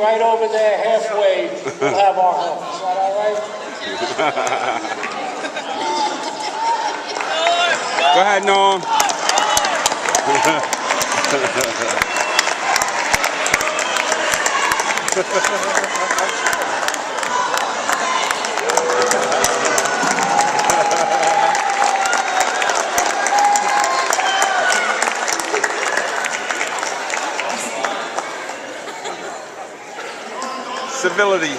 right over there halfway will have our help. Is that all right? Go ahead, Norm. Civility.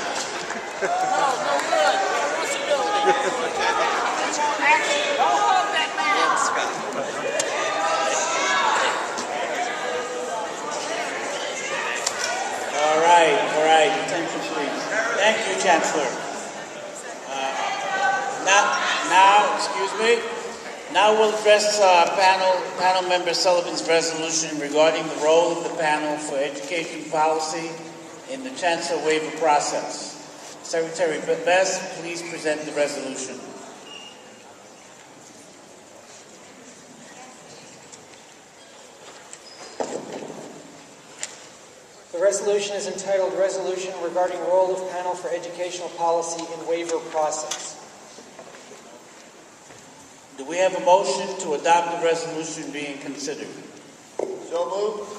All right, attention please. Thank you, Chancellor. Now we'll address panel member Sullivan's resolution regarding the role of the panel for education policy in the Chancellor waiver process. Secretary Best, please present the resolution. The resolution is entitled Resolution Regarding Role of Panel for Educational Policy in Waiver Process. Do we have a motion to adopt the resolution being considered? So moved.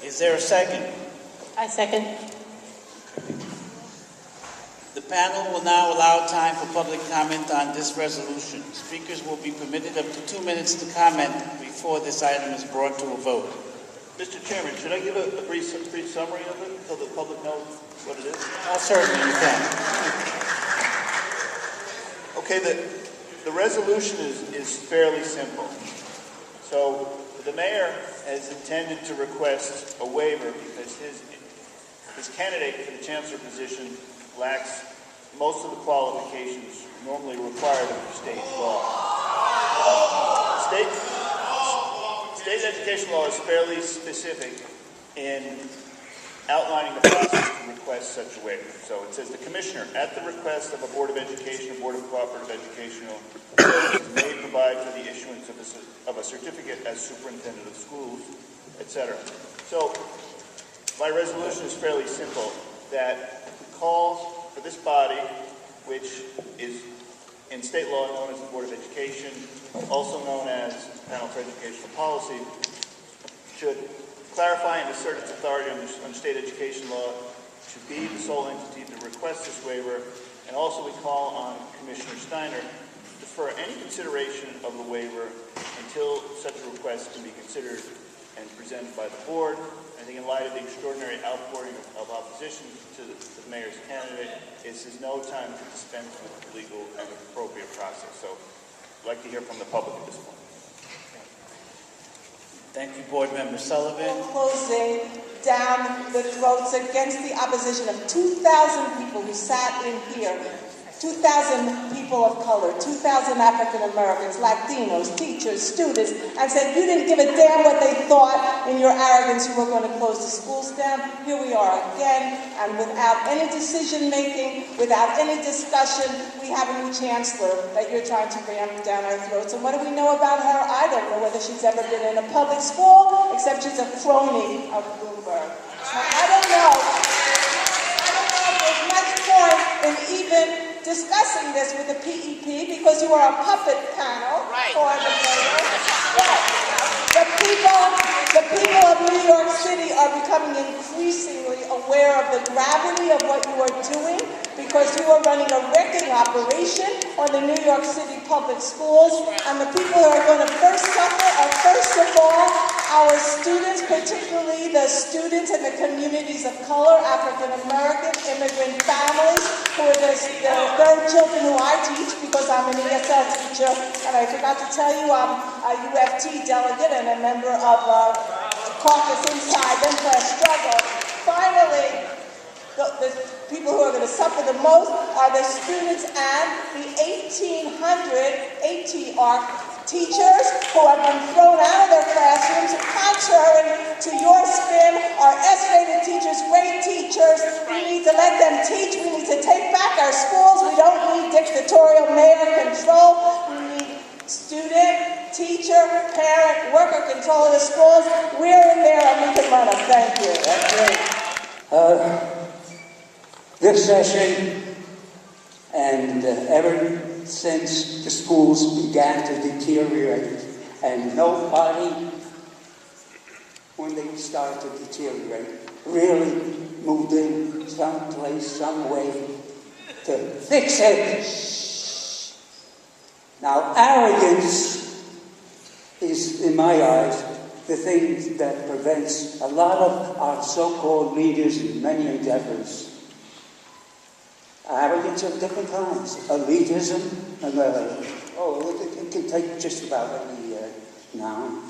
Is there a second? I second. The panel will now allow time for public comment on this resolution. Speakers will be permitted up to 2 minutes to comment before this item is brought to a vote. Mr. Chairman, should I give a brief summary of it so the public knows what it is? Certainly you can. Okay, the resolution is fairly simple. So the mayor has intended to request a waiver because his candidate for the chancellor position lacks most of the qualifications normally required under state law. State education law is fairly specific in outlining the process to request such a waiver. So it says the commissioner, at the request of a Board of Education, a Board of Cooperative Educational Services, may provide for the issuance of a certificate as superintendent of schools, etc. So my resolution is fairly simple, that calls for this body, which is in state law known as the Board of Education, also known as Panel for Educational Policy, should clarify and assert its authority under state education law to be the sole entity to request this waiver. And also we call on Commissioner Steiner to defer any consideration of the waiver until such a request can be considered and presented by the board. I think in light of the extraordinary outpouring of opposition to the mayor's candidate, this is no time to dispense with the legal and appropriate process. So I'd like to hear from the public at this point. Thank you, Board Member Sullivan. Closing down the throats against the opposition of 2,000 people who sat in here, 2,000 people of color, 2,000 African Americans, Latinos, teachers, students, and said you didn't give a damn what they thought. In your arrogance, you were going to close the schools down. Here we are again, and without any decision making, without any discussion, we have a new chancellor that you're trying to ram down our throats. And what do we know about her? I don't know whether she's ever been in a public school, except she's a crony of Bloomberg. I don't know if there's much point in even discussing this with the PEP because you are a puppet panel for the mayor. But the people of New York City are becoming increasingly aware of the gravity of what you are doing because you are running a wrecking operation on the New York City public schools. And the people who are going to first suffer are, first of all, our students, particularly the students in the communities of color, African American, immigrant families, who are the very children who I teach because I'm an ESL teacher. And I forgot to tell you, I'm a UFT delegate and a member of caucus inside them for a struggle. Finally, the people who are going to suffer the most are the students and the 1,800 ATR teachers who have been thrown out of their classrooms. Contrary to your spin, our S-rated teachers, great teachers, we need to let them teach. We need to take back our schools. We don't need dictatorial mayor control. We need student, teacher, parent, worker control of the schools. We're in there and we can run them. Thank you. That's great. this session, and ever since the schools began to deteriorate, and nobody, when they started to deteriorate, really moved in someplace, some way to fix it. Now, arrogance is, in my eyes, the thing that prevents a lot of our so-called leaders in many endeavors. Arrogance of different kinds. Elitism, it can take just about any noun,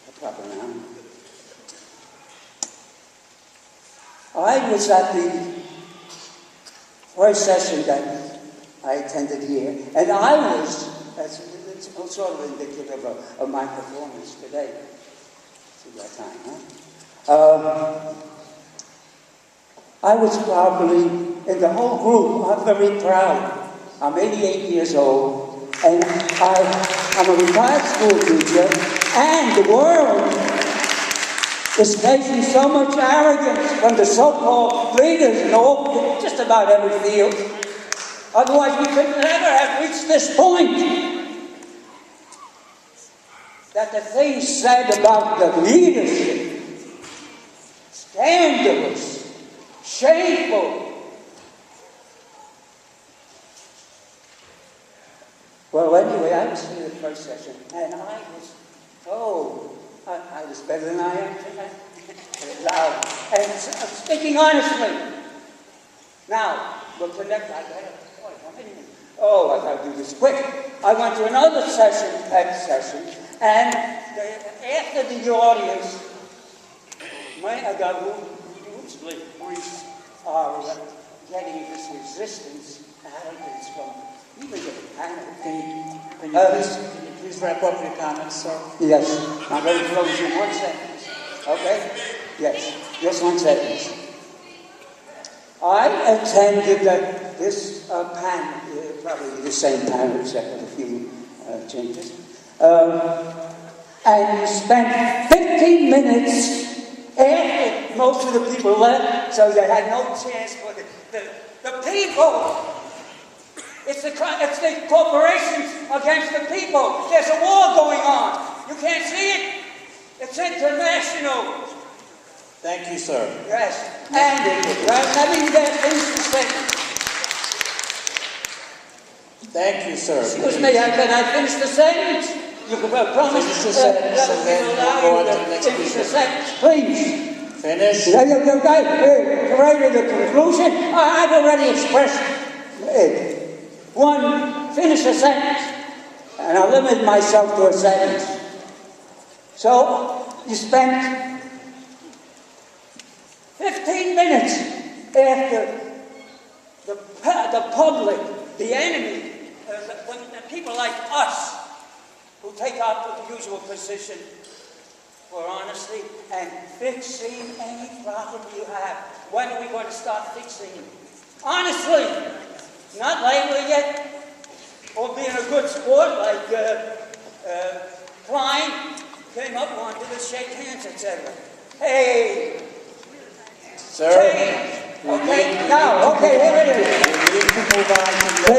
a proper noun. I was at the first session that I attended here, and I was, it's sort of indicative of my performance today. See that time, huh? I was probably, in the whole group, I'm very proud. I'm 88 years old, and I'm a retired school teacher, and the world is facing so much arrogance from the so-called leaders in all, just about every field. Otherwise, we could never have reached this point. That the things said about the leadership, scandalous, shameful. Well, anyway, I was here the first session, and I was told I was better than I am tonight. Loud. And I'm speaking honestly. Now, we'll connect. I got to do this quick. I went to another session, PEP session, and after the audience, hugely are getting this resistance, arrogance from even the panel. Can you please wrap up your comments, sir? Yes. I'm going to close in one sentence. Okay? Yes. Just one sentence. I attended this panel, probably the same panel except with a few changes, and spent 15 minutes after most of the people left, so they had no chance for the people. It's the corporations against the people. There's a war going on. You can't see it. It's international. Thank you, sir. Yes. And let me finish the sentence. Thank you, sir. Excuse me, can I finish the sentence? You can promise Finish the sentence and then we'll go on to the next finish the speaker. sentence, please. Finish. Right to the conclusion. I've already expressed it. Finish a sentence. And I'll limit myself to a sentence. So, you spent 15 minutes after the public, the enemy, when people like us, who take out the usual position for honesty and fixing any problem you have. When are we going to start fixing it? Honestly, not lately yet, or being a good sport like Klein came up, wanted to shake hands, etc. Hey, Sir, change. Okay, now, okay, here it is. we need to move on to the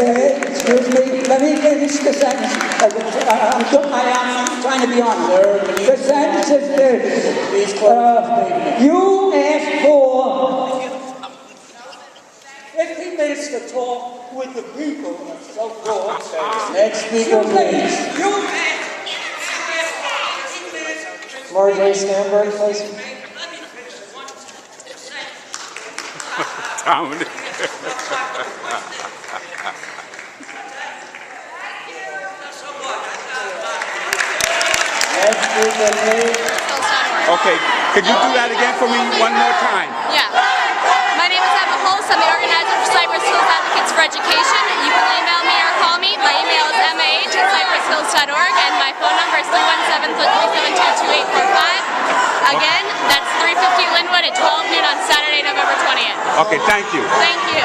Excuse me, let me finish the sentence. I'm trying to be honest. The sentence is this. Please close the statement. You asked for 15 minutes to talk with the people, so-called. Next speaker, please. You asked for 15 minutes. Marjorie Stanbury, please. Let me finish one sentence. Down. Next speaker, please. Okay, could you do that again for me one more time? Yeah. My name is Emma Pulse. I'm the organizer for Cypress Hills Advocates for Education. You can email me or call me. My email is mah@cypresshills.org and my phone number is 317-372-2845. Again, that's 350 Linwood at 12 noon on Saturday, November 20th. Okay, thank you. Thank you.